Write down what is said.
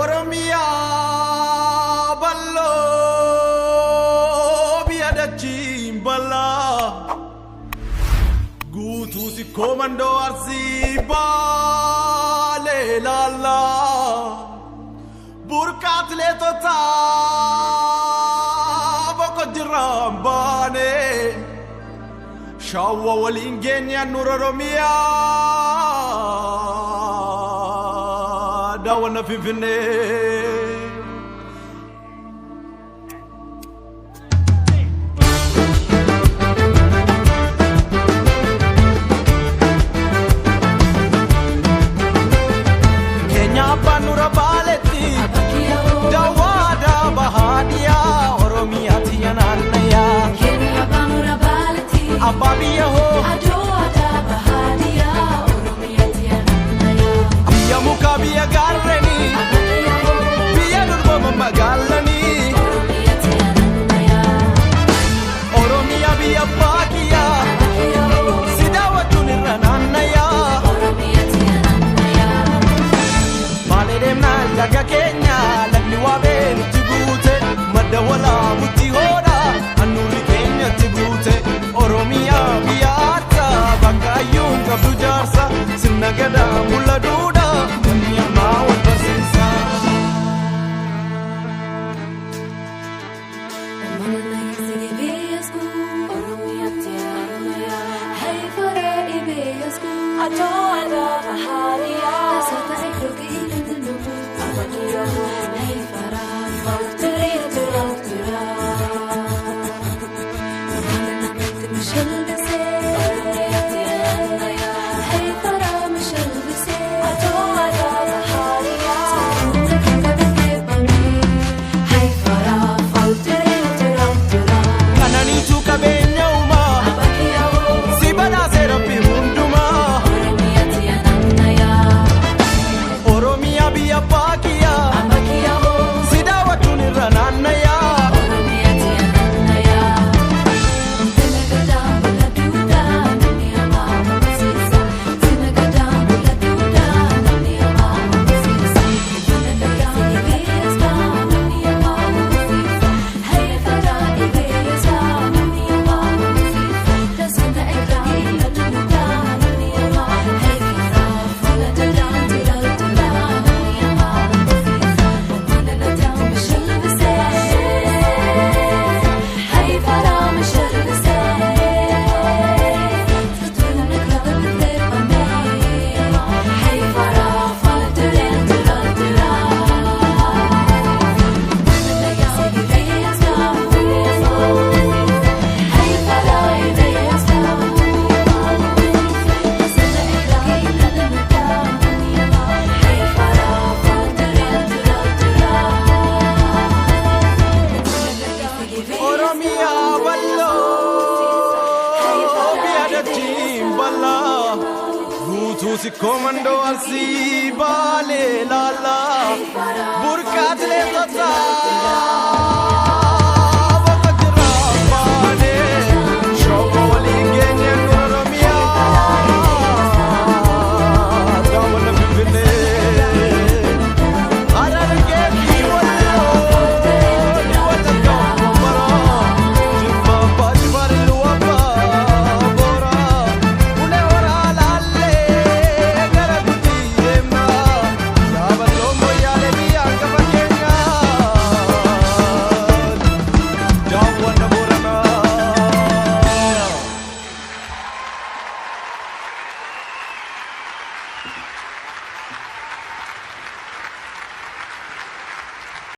Oromia ballo biada chimbala gutu si komando arsi bale lala burkat le tota boko dirambane shawa walingenya nur Oromia dawana fifine Kenya banura baleti dawada bahadia Oromia tiyananaya Kenya banura baleti ababiya ho adawada bahadia Oromia tiyananaya biya mukabiya garreni biya durbo magalani Oromia tiyananaya Oromia biya bakiya sidawatu nirananaya Oromia tiyananaya Malidemna laga Kenya lagni wabe tibute madawala muti hoda anuri Kenya tibute Oromia biata bakayun kabdujarsa sinagada muladuda dunia mau tersisa Oromia tiyananaya Hey fara ibeyasku adawada bahadia Sata ikhruki abakiya Hey fara falturi turaktura kanani tuka benya uma sibana serapi munduma Oromia biya bakiya sidawatu nirananaya Oromia ballo biada chimbala gutu si komando arsi bale lala burkat le tota